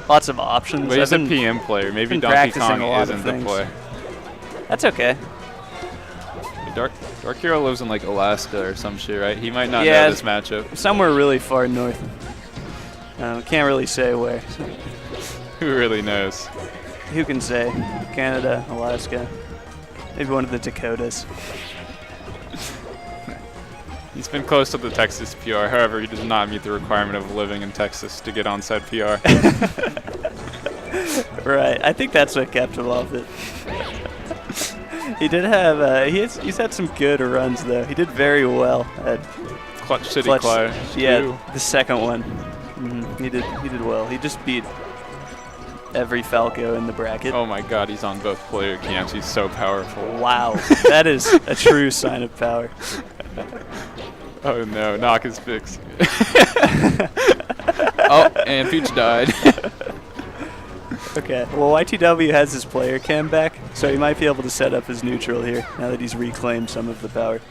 lots of options. But he's a PM player. Maybe Donkey Kong isn't the play. That's okay. DarkHero lives in like Alaska or some shit, right? He might not know this matchup. Somewhere really far north. Can't really say where. Who really knows? Who can say? Canada, Alaska, maybe one of the Dakotas. He's been close to the Texas PR. However, he does not meet the requirement of living in Texas to get on-site PR. Right. I think that's what kept him off it. He did have. He's had some good runs though. He did very well at Clutch City Clash. Yeah, the second one. He did well. He just beat every Falco in the bracket. Oh my God, he's on both player camps. He's so powerful. Wow, that is a true sign of power. Oh no, knock his fix. Oh, and Peach died. Okay, well YTW has his player cam back, so he might be able to set up his neutral here now that he's reclaimed some of the power.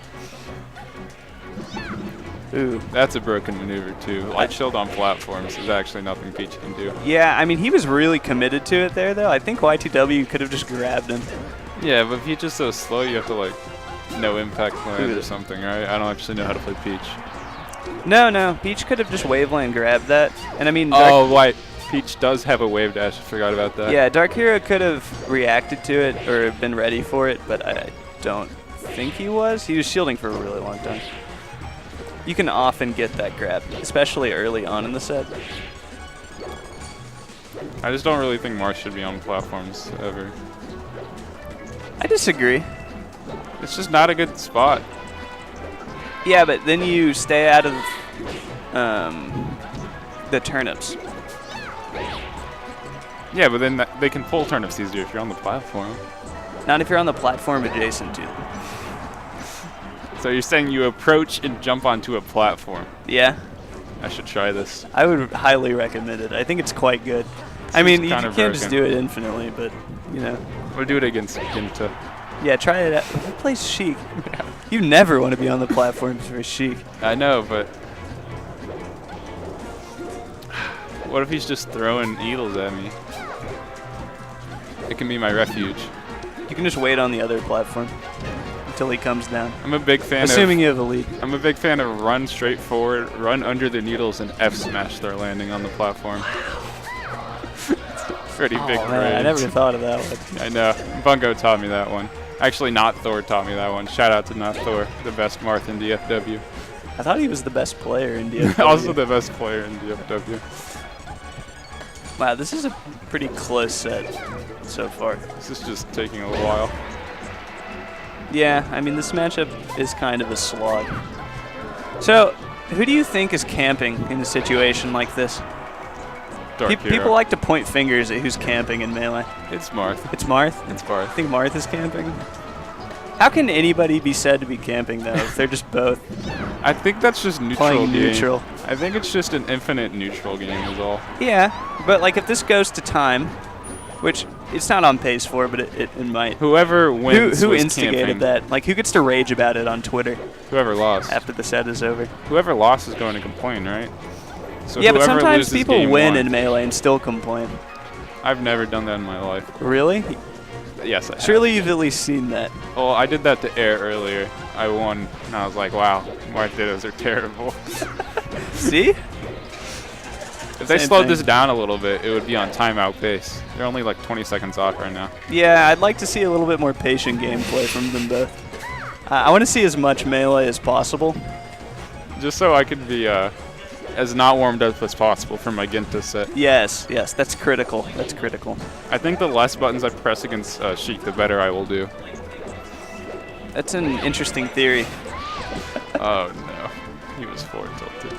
Ooh. That's a broken maneuver too. Light shield on platforms is actually nothing Peach can do. Yeah, I mean he was really committed to it there though. I think YTW could have just grabbed him. Yeah, but if you're just so slow, you have to like no impact land or something, right? I don't actually know how to play Peach. No, Peach could have just waveland grabbed that. And I mean Peach does have a wave dash. I forgot about that. Yeah, DarkHero could have reacted to it or been ready for it, but I don't think he was. He was shielding for a really long time. You can often get that grab, especially early on in the set. I just don't really think Marth should be on platforms ever. I disagree. It's just not a good spot. Yeah, but then you stay out of the turnips. Yeah, but then they can pull turnips easier if you're on the platform. Not if you're on the platform adjacent to them. So you're saying you approach and jump onto a platform? Yeah. I should try this. I would highly recommend it. I think it's quite good. I mean, you can't just do it infinitely, but, you know. We'll do it against Ginta. Yeah, try it out. Who plays Sheik? You never want to be on the platforms for Sheik. I know, but what if he's just throwing needles at me? It can be my refuge. You can just wait on the other platform until he comes down. I'm a big fan assuming you have a lead. I'm a big fan of run straight forward, run under the needles, and F smash their landing on the platform. Pretty big man, I never thought of that one. I know. Bungo taught me that one. Actually, Not Thor taught me that one. Shout out to Not Thor, the best Marth in DFW. I thought he was the best player in DFW. Also the best player in DFW. Wow, this is a pretty close set so far. This is just taking a little while. Yeah, I mean, this matchup is kind of a slog. So, who do you think is camping in a situation like this? People like to point fingers at who's camping in Melee. It's Marth. It's Marth? It's Marth. I think Marth is camping. How can anybody be said to be camping, though, if they're just both I think that's just neutral playing game. neutral? I think it's just an infinite neutral game is all. Yeah, but like if this goes to time, which it's not on pace for, but it might. Whoever wins Who was instigated camping. that? Like, who gets to rage about it on Twitter Whoever lost. after the set is over? Whoever lost is going to complain, right? So Yeah, but whoever sometimes loses people game win one. in Melee and still complain. I've never done that in my life. Really? Yes, I have. Surely you've at least seen that. Well, I did that to Air earlier. I won, and I was like, wow, Marth are terrible. See? If they Same slowed thing. this down a little bit, it would be on timeout pace. They're only like 20 seconds off right now. Yeah, I'd like to see a little bit more patient gameplay from them both. I want to see as much Melee as possible. Just so I could be as not warmed up as possible for my Ginta set. Yes, that's critical. That's critical. I think the less buttons I press against Sheik, the better I will do. That's an interesting theory. Oh no, he was forward tilted.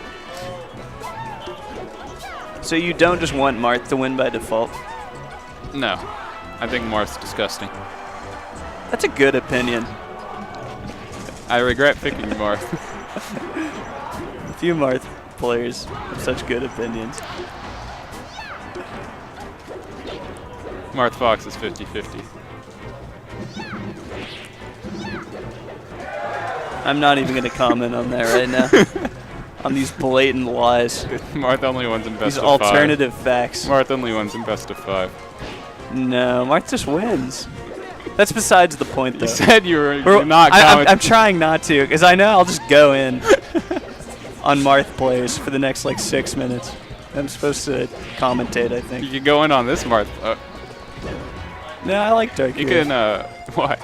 So you don't just want Marth to win by default? No, I think Marth's disgusting. That's a good opinion. I regret picking Marth. Few Marth players have such good opinions. Marth Fox is 50-50. I'm not even going to comment on that right now. on these blatant lies. Marth only wins in best These of 5. alternative facts. Marth only wins in best of 5. No, Marth just wins. That's besides the point, though. You said you're not I'm trying not to, because I know I'll just go in on Marth players for the next, like, 6 minutes. I'm supposed to commentate, I think. You can go in on this Marth. No, I like DarkHero. You can, why?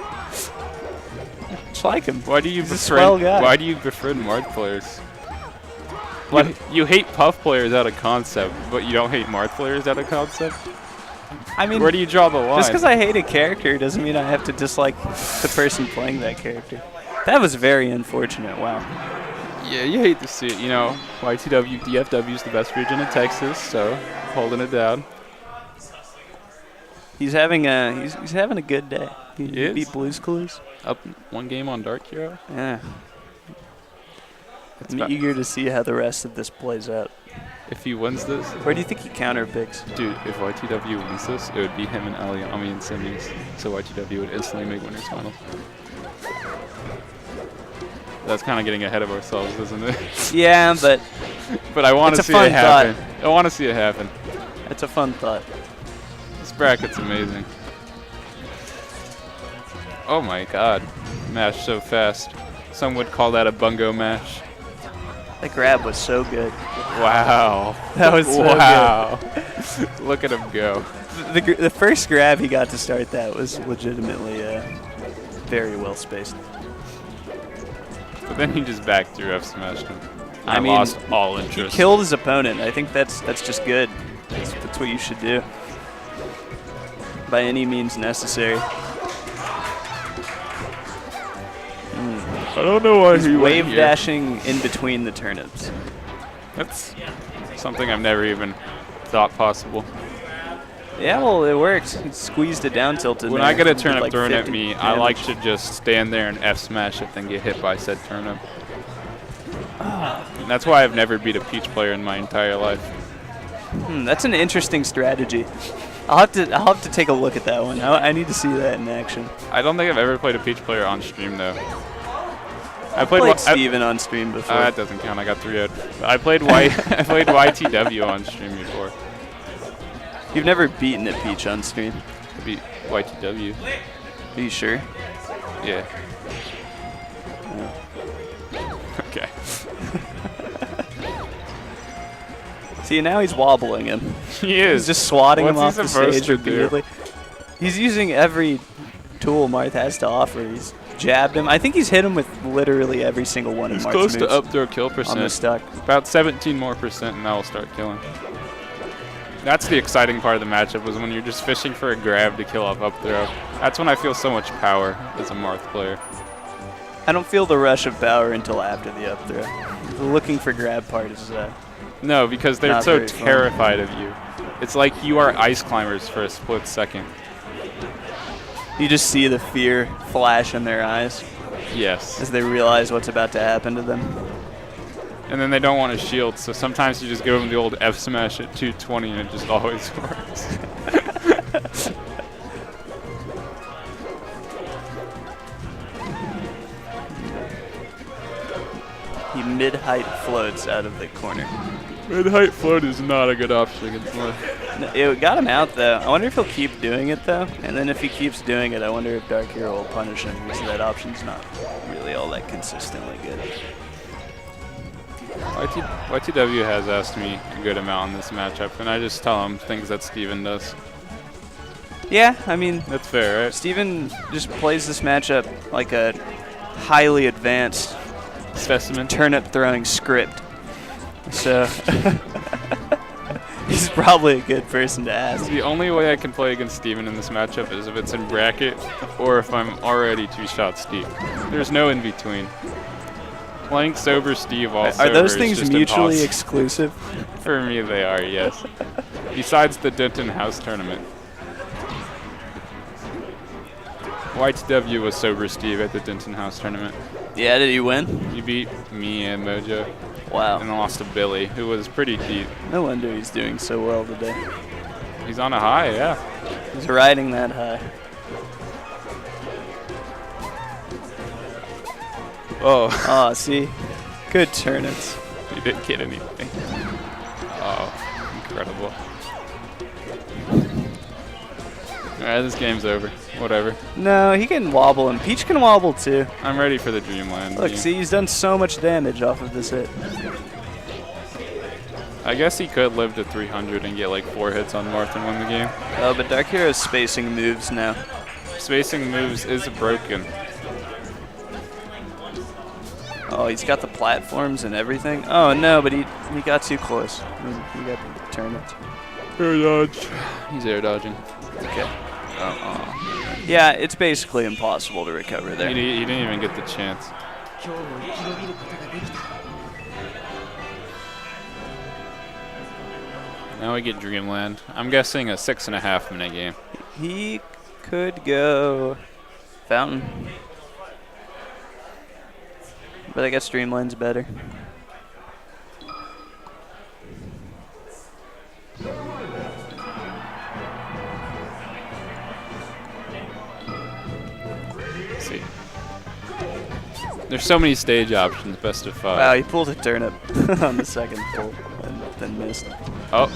Just like him. Why do you He's a swell guy. Why do you befriend Marth players? You hate Puff players out of concept, but you don't hate Marth players out of concept? I mean, where do you draw the line? Just because I hate a character doesn't mean I have to dislike the person playing that character. That was very unfortunate. Wow. Yeah, you hate to see it. You know, YTW, DFW is the best region in Texas, so holding it down. He's having a good day. He is? beat Blue's Clues. Up 1 game on DarkHero. Yeah. I'm eager to see how the rest of this plays out. If he wins this, where do you think he counter picks? Dude, if YTW wins this, it would be him and Aliami and semis. So YTW would instantly make winners finals. That's kind of getting ahead of ourselves, isn't it? Yeah, but I want to see it happen. I want to see it happen. It's a fun thought. This bracket's amazing. Oh my god. Mash so fast. Some would call that a bungo mash. That grab was so good. Wow. That was so good. Look at him go. The first grab he got to start that was legitimately very well spaced. But then he just back through F smashed him. I mean, lost all interest. He killed his opponent. I think that's just good. That's what you should do. By any means necessary. I don't know why he wave dashing in between the turnips. That's something I've never even thought possible. Yeah, well, it worked. He squeezed it down tilted. When I get a turnip thrown at me, I like to just stand there and F smash it, then get hit by said turnip. And that's why I've never beat a Peach player in my entire life. That's an interesting strategy. I'll have to take a look at that one. I need to see that in action. I don't think I've ever played a Peach player on stream though. I played Steven on stream before. That doesn't count. I got 3-0'd. I played YTW on stream before. You've never beaten a Peach on stream? I beat YTW. Are you sure? Yeah. Okay. See, now he's wobbling him. He is. He's just swatting him off the stage repeatedly. He's using every tool Marth has to offer. He's jabbed him. I think he's hit him with literally every single one of Marth's moves. He's close to up throw kill percent. On the stuck. About 17% more, and that will start killing. That's the exciting part of the matchup, was when you're just fishing for a grab to kill off up throw. That's when I feel so much power as a Marth player. I don't feel the rush of power until after the up throw. The looking for grab part is no, because they're so terrified of you. It's like you are ice climbers for a split second. You just see the fear flash in their eyes. Yes. As they realize what's about to happen to them. And then they don't want to shield, so sometimes you just give them the old F smash at 220 and it just always works. He mid-height floats out of the corner. Mid-height float is not a good option against Marth. No, it got him out, though. I wonder if he'll keep doing it, though. And then if he keeps doing it, I wonder if DarkHero will punish him, because that option's not really all that consistently good. YTW has asked me a good amount in this matchup, and I just tell him things that Steven does. Yeah, I mean... That's fair, right? Steven just plays this matchup like a highly advanced specimen turnip throwing script. So he's probably a good person to ask. The only way I can play against Steven in this matchup is if it's in bracket or if I'm already 2 shots deep. There's no in between. Playing sober Steve also are those things mutually exclusive? For me they are, yes. Besides the Denton House tournament. YTW was sober Steve at the Denton House tournament. Yeah, did he win? He beat me and Mojo. Wow. And lost to Billy, who was pretty deep. No wonder he's doing so well today. He's on a high, yeah. He's riding that high. Oh. Oh, see? Good turnips. He didn't get anything. Oh, incredible. Alright, this game's over. Whatever. No, he can wobble, and Peach can wobble too. I'm ready for the Dreamland. Look, see, he's done so much damage off of this hit. I guess he could live to 300 and get like 4 hits on Marth and win the game. Oh, but DarkHero's spacing moves now. Spacing moves is broken. Oh, he's got the platforms and everything. Oh no, but he got too close. He got turned. Air dodge. He's air dodging. Okay. Yeah, it's basically impossible to recover there. He didn't even get the chance. Now we get Dreamland. I'm guessing a 6.5 minute game. He could go Fountain. But I guess Dreamland's better. Let's see. There's so many stage options, best of 5. Wow, he pulled a turnip on the second pull and then missed. Oh.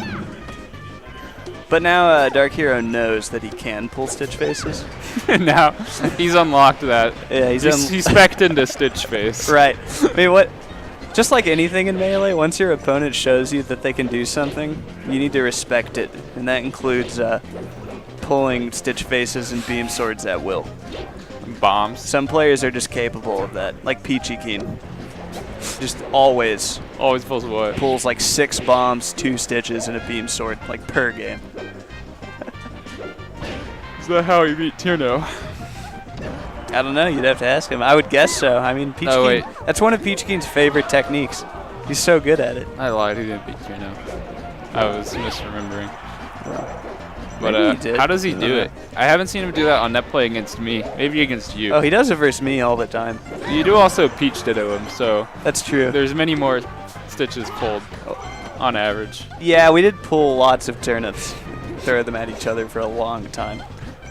But now DarkHero knows that he can pull Stitch Faces. Now he's unlocked that. Yeah, he's specced into Stitch Face. Right. I mean, what? Just like anything in Melee, once your opponent shows you that they can do something, you need to respect it, and that includes pulling Stitch Faces and Beam Swords at will. Bombs. Some players are just capable of that, like Peachy Keen. Just always pulls what? Pulls like 6 bombs, 2 stitches, and a beam sword, like per game. Is that how he beat Tierno? I don't know. You'd have to ask him. I would guess so. I mean, Peach Keen, that's one of Peach Keen's favorite techniques. He's so good at it. I lied. He didn't beat Tierno. I was misremembering. But how does he do it? I haven't seen him do that on net play against me. Maybe against you. Oh, he does it versus me all the time. You do also Peach Ditto him, so that's true. There's many more stitches pulled on average. Yeah, we did pull lots of turnips, throw them at each other for a long time.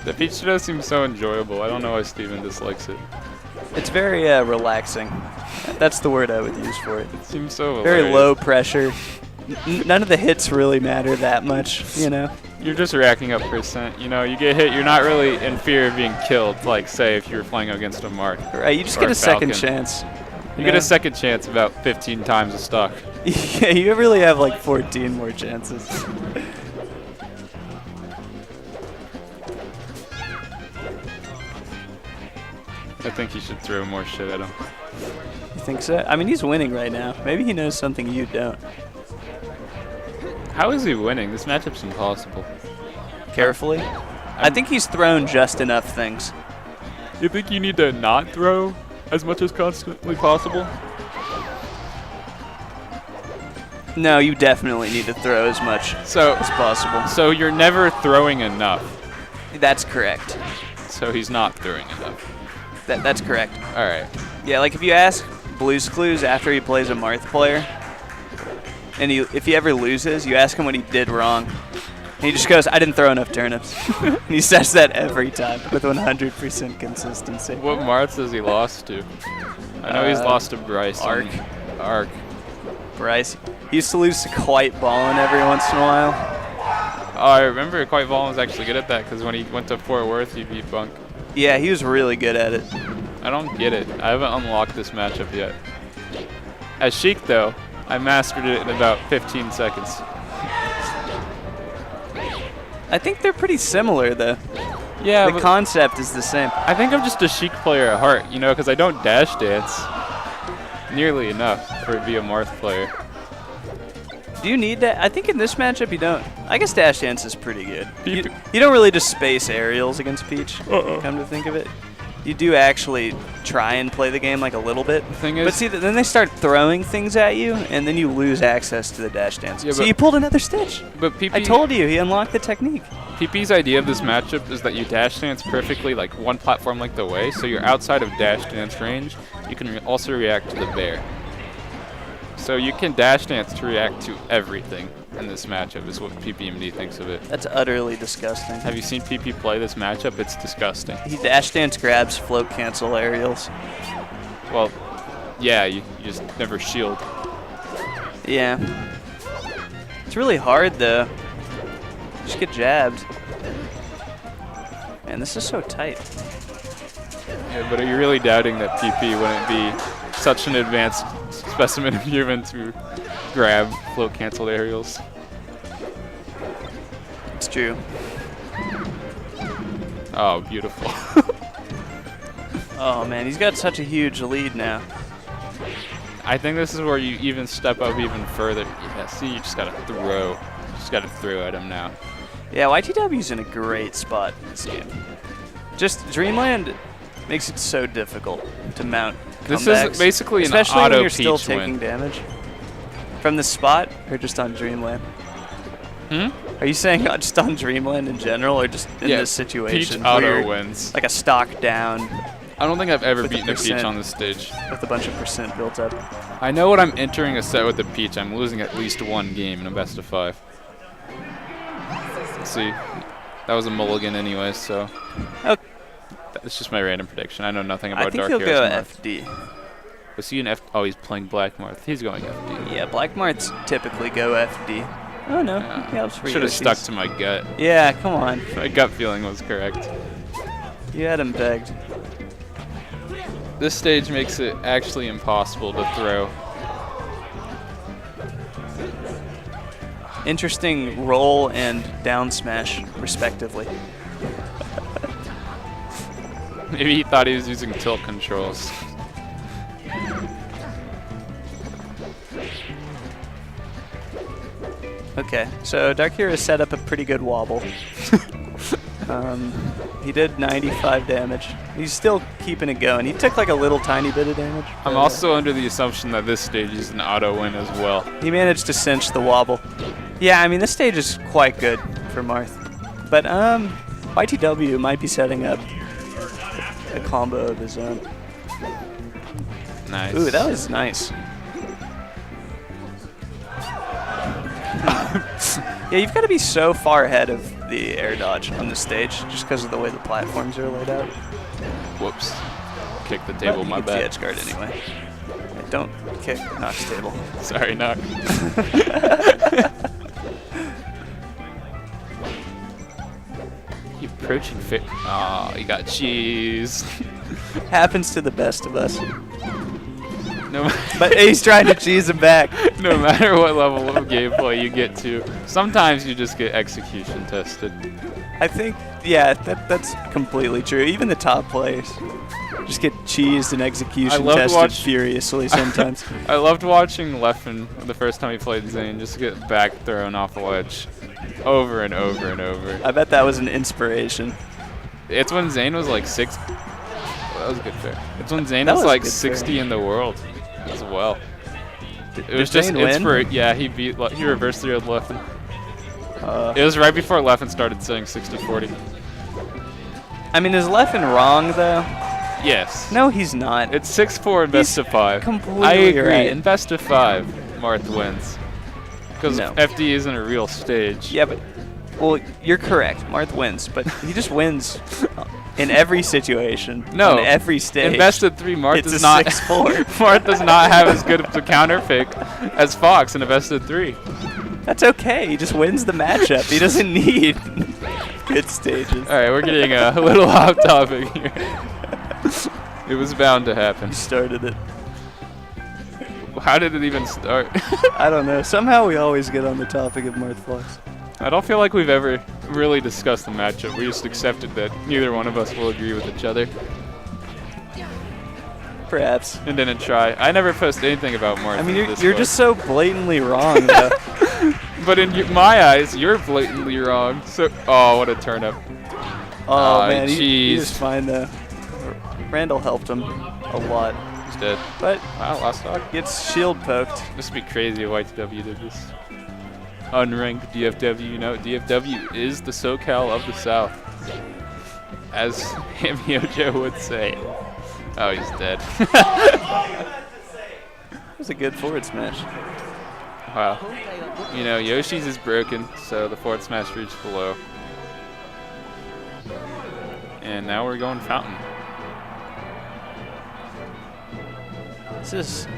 The Peach Ditto seems so enjoyable. I don't know why Steven dislikes it. It's very relaxing. That's the word I would use for it. It seems so very low pressure. None of the hits really matter that much, you know. You're just racking up percent. You know, you get hit, you're not really in fear of being killed, like, say, if you were playing against a Marth. Right, you just get a second chance. You get a second chance about 15 times a stock. Yeah, you really have like 14 more chances. I think you should throw more shit at him. You think so? I mean, he's winning right now. Maybe he knows something you don't. How is he winning? This matchup's impossible. Carefully. I think he's thrown just enough things. You think you need to not throw as much as constantly possible? No, you definitely need to throw as much as possible. So you're never throwing enough. That's correct. So he's not throwing enough. That's correct. All right. Yeah, like if you ask Blue's Clues after he plays a Marth player, and if he ever loses, you ask him what he did wrong. And he just goes, I didn't throw enough turnips. And he says that every time with 100% consistency. What Marths has he lost to? I know he's lost to Bryce. Arc. Bryce. He used to lose to Quite Ballin every once in a while. Oh, I remember Quite Ballin was actually good at that because when he went to Fort Worth, he beat Bunk. Yeah, he was really good at it. I don't get it. I haven't unlocked this matchup yet. As Sheik, though, I mastered it in about 15 seconds. I think they're pretty similar, though. Yeah, the concept is the same. I think I'm just a Sheik player at heart, you know, because I don't dash dance nearly enough for to be a Marth player. Do you need that? I think in this matchup you don't. I guess dash dance is pretty good. You don't really just space aerials against Peach, come to think of it. You do actually try and play the game like a little bit. The thing is, but see, then they start throwing things at you, and then you lose access to the dash dance. Yeah, so you pulled another Stitch. But PP, I told you, he unlocked the technique. PP's idea of this matchup is that you dash dance perfectly like one platform length away, so you're outside of dash dance range. You can also react to the bear. So you can dash dance to react to everything in this matchup is what PPMD thinks of it. That's utterly disgusting. Have you seen PP play this matchup? It's disgusting. He dash dance grabs, float cancel aerials. Well, yeah, you just never shield. Yeah. It's really hard, though. Just get jabbed. Man, this is so tight. Yeah, but are you really doubting that PP wouldn't be such an advanced specimen of human to grab float canceled aerials? It's true. Oh, beautiful. Oh, man, he's got such a huge lead now. I think this is where you even step up even further. Yeah, see, you just gotta throw. Just gotta throw at him now. Yeah, YTW's in a great spot in this game. Just Dreamland makes it so difficult to mount This comebacks, is basically an especially auto when you're still Peach taking win. damage. From the spot, or just on Dreamland? Hmm? Are you saying just on Dreamland in general, or just in this situation? Peach where auto you're wins. like a stock down I don't think I've ever with the beaten a Peach percent. on this stage. with a bunch of percent built up. I know when I'm entering a set with a Peach, I'm losing at least one game in a best of 5. Let's see. That was a mulligan anyway, so. Okay. That's just my random prediction. I know nothing about I think Dark he'll go Hero's Marth. FD. Was he an F? Oh, he's playing Black Marth. He's going FD. Yeah, Black Marts typically go FD. Oh no, Yeah. he helps for Should have Yoshis. stuck to my gut. Yeah, come on. My gut feeling was correct. You had him pegged. This stage makes it actually impossible to throw. Interesting roll and down smash, respectively. Maybe he thought he was using tilt controls. Okay, so DarkHero set up a pretty good wobble. He did 95 damage. He's still keeping it going. He took like a little tiny bit of damage. I'm but, also under the assumption that this stage is an auto win as well. He managed to cinch the wobble. Yeah, I mean, this stage is quite good for Marth. But YTW might be setting up a combo of his own. Nice. Ooh, that was nice. Yeah, you've got to be so far ahead of the air dodge on this stage just because of the way the platforms are laid out. Whoops. Kick the table, But my you get the bad. edge guard anyway. Yeah, don't kick Knox table. Sorry, Knock. You approaching fit. Oh, you got cheese. Happens to the best of us. No, But he's trying to cheese him back. no matter what level of gameplay you get to, sometimes you just get execution tested. I think, yeah, that's completely true. Even the top players just get cheesed and execution loved tested watch- furiously sometimes. I loved watching Leffen the first time he played Zane just get back thrown off a ledge over and over and over. I bet that was an inspiration. It's when Zane was like 6. That was a good fair. It's when Zane That was was a like good 60 fair. in the world as well. It Did was just Zane win? Yeah, he reversed the Leffen. Uh, It was right before Leffen started saying 60-40. I mean, is Leffen wrong, though? Yes. No, he's not. It's 6-4 in best He's of 5. completely I agree. right. In best of 5, Marth wins. Because No. FD isn't a real stage. Yeah, but, well, you're correct. Marth wins, but he just wins in every situation. No. On every stage. In best of 3, Marth It's does a not 6-4. Marth does not have as good of a counter pick as Fox in a best of 3. That's okay. He just wins the matchup. He doesn't need good stages. All right, we're getting a little off topic here. It was bound to happen. He started it. How did it even start? I don't know. Somehow we always get on the topic of Marth Fox. I don't feel like we've ever really discussed the matchup. We just accepted that neither one of us will agree with each other Perhaps. and didn't try. I never posted anything about Marth. I mean, in this you're book. just so blatantly wrong, though. But in my eyes, you're blatantly wrong. So, oh, what a turnip. Oh, man. He jeez. was fine, though. Randall helped him a lot. He's dead. But Wow, last stock. gets shield poked. This would be crazy if YTW did this. Unranked DFW, you know, DFW is the SoCal of the South. As Hamiojo would say. Oh, he's dead. It was a good forward smash. Wow. You know, Yoshi's is broken, so the forward smash reached below. And now we're going fountain. This is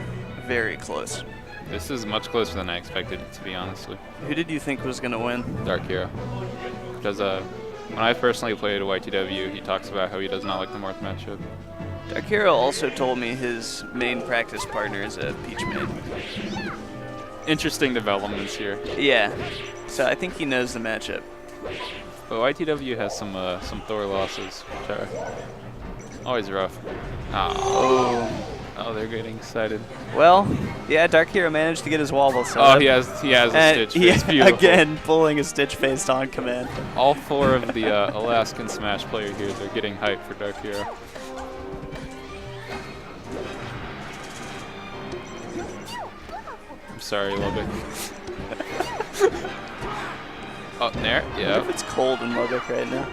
very close. This is much closer than I expected it to be, honestly. Who did you think was going to win? DarkHero. Because when I personally played YTW, he talks about how he does not like the Marth matchup. DarkHero also told me his main practice partner is a Peach main. Interesting developments here. Yeah, so I think he knows the matchup. But YTW has some Thor losses, which are always rough. Oh, they're getting excited. Well, yeah, DarkHero managed to get his wobble set Oh, up. he has a Stitch face. Beautiful. Again, pulling a Stitch face on command. All 4 of the Alaskan Smash player here are getting hyped for DarkHero. I'm sorry, Lubbock. Oh, there, yeah. If it's cold in Lubbock right now.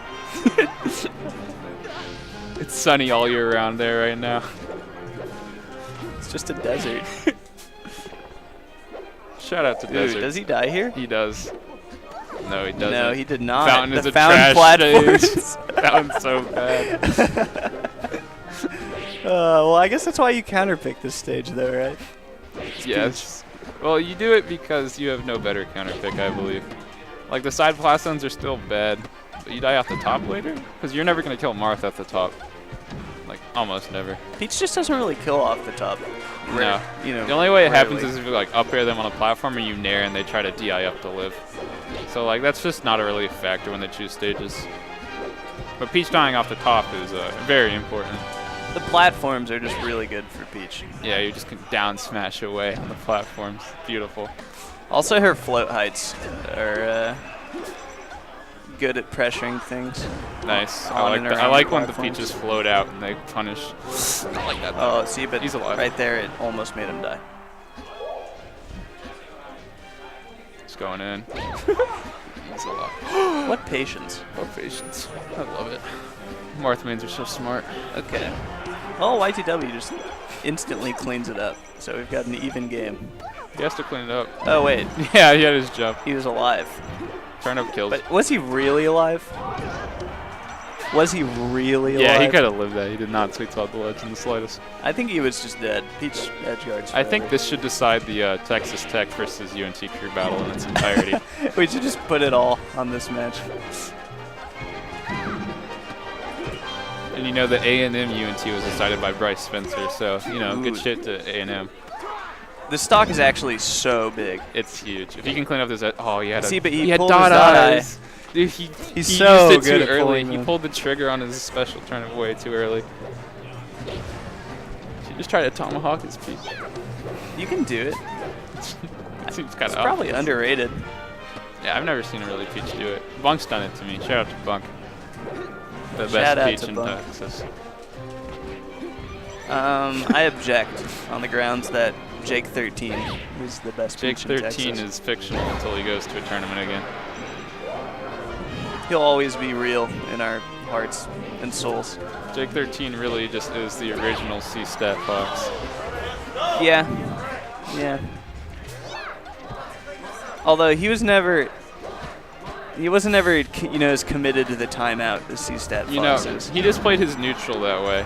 It's sunny all year round there right now. It's just a desert. Shout out to Dude, Desert. does he die here? He does. No, he doesn't. No, he did not. Fountain is the a fountain trash platforms. Fountain's so bad. Well, I guess that's why you counterpick this stage, though, right? Yes. Well, you do it because you have no better counterpick, I believe. Like, the side platforms are still bad, but you die off the top later? Because you're never going to kill Marth at the top. Like, almost never. Peach just doesn't really kill off the top. No. You know, the only way it happens rarely. is if you, like, up air them on a platform or you nair and they try to DI up to live. So, like, that's just not really a factor when they choose stages. But Peach dying off the top is very important. The platforms are just really good for Peach. Yeah, you just can down smash away on the platforms. Beautiful. Also, her float heights are good at pressuring things. Nice. On I like when the platforms. Peaches float out and they punish. I like that. Oh, see, but he's alive. right there, it almost made him die. He's going in. He's alive. What patience. What patience. I love it. Marth mains are so smart. Okay. Well, YTW just instantly cleans it up, so we've got an even game. He has to clean it up. Oh, wait. Yeah, he had his jump. He was alive. Turn up kills. But was he really alive? Was he really alive? Yeah, he could have lived that. He did not sweet spot the ledge in the slightest. I think he was just dead. Peach edge guards. I think this should decide the Texas Tech versus UNT crew battle in its entirety. We should just put it all on this match. And you know the A&M UNT was decided by Bryce Spencer, so, you know, good Ooh. shit to A&M. The stock is actually so big. It's huge. If he can clean up this, oh, he had See, but he had pulled dot his dot eye. eyes. Dude, he so used it good too at early. pulling He them. pulled the trigger on his special turnip way too early. She just tried to tomahawk his piece. You can do it. It seems kind It's of probably underrated. Yeah, I've never seen a really Peach do it. Bunk's done it to me. Shout out to Bunk. The Shout out best to Peach in Bunk. Texas. I object on the grounds that Jake 13 is the best Jake Peach in 13 Texas. is fictional until he goes to a tournament again. He'll always be real in our hearts and souls. Jake 13 really just is the original C-Stat Fox. Yeah. Yeah. Although he wasn't ever, you know, as committed to the timeout as C-Stat You know, Fox is. he just played his neutral that way.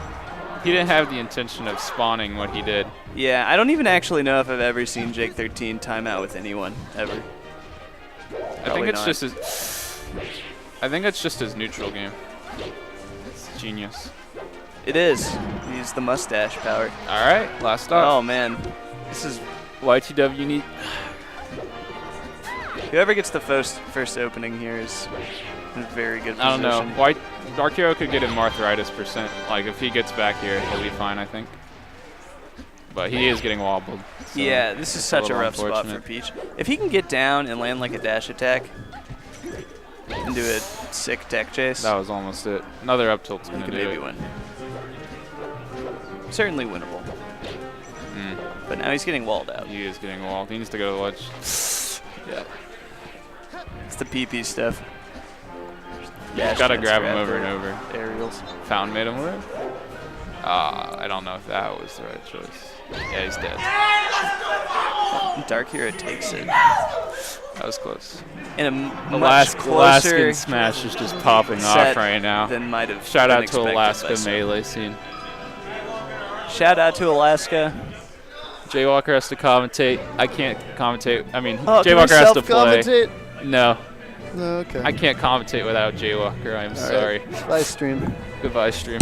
He didn't have the intention of spawning what he did. Yeah, I don't even actually know if I've ever seen Jake 13 timeout with anyone, ever. I think it's just his. I think it's just his neutral game. It's genius. It is. He's the mustache power. All right, last stop. Oh, man. This is... YTW need. Whoever gets the first opening here is in a very good position. I don't know. Why DarkHero could get him arthritis %. Like if he gets back here, he'll be fine, I think. But he is getting wobbled. So Yeah, this is such a little rough spot for unfortunate. Peach. If he can get down and land like a dash attack and do a sick tech chase, That was almost it. Another up tilt's he gonna could do maybe it. win. Certainly winnable. But now he's getting walled out. He is getting walled. He needs to go to the ledge. Yeah. It's the PP stuff. You just gotta grab him over and over. Aerials. Fountain made him live. I don't know if that was the right choice. Yeah, he's dead. DarkHero takes it. That was close. In a much closer Alaskan Smash is just popping off set right now. than might have Shout been out to expected Alaska by some. melee scene. Shout out to Alaska. Jaywalker has to commentate. I can't commentate. I mean, Oh, can I Jaywalker has to play. self-commentate? No, No, okay. I can't commentate without Jaywalker. I'm All sorry. right. Bye, stream. Goodbye, stream.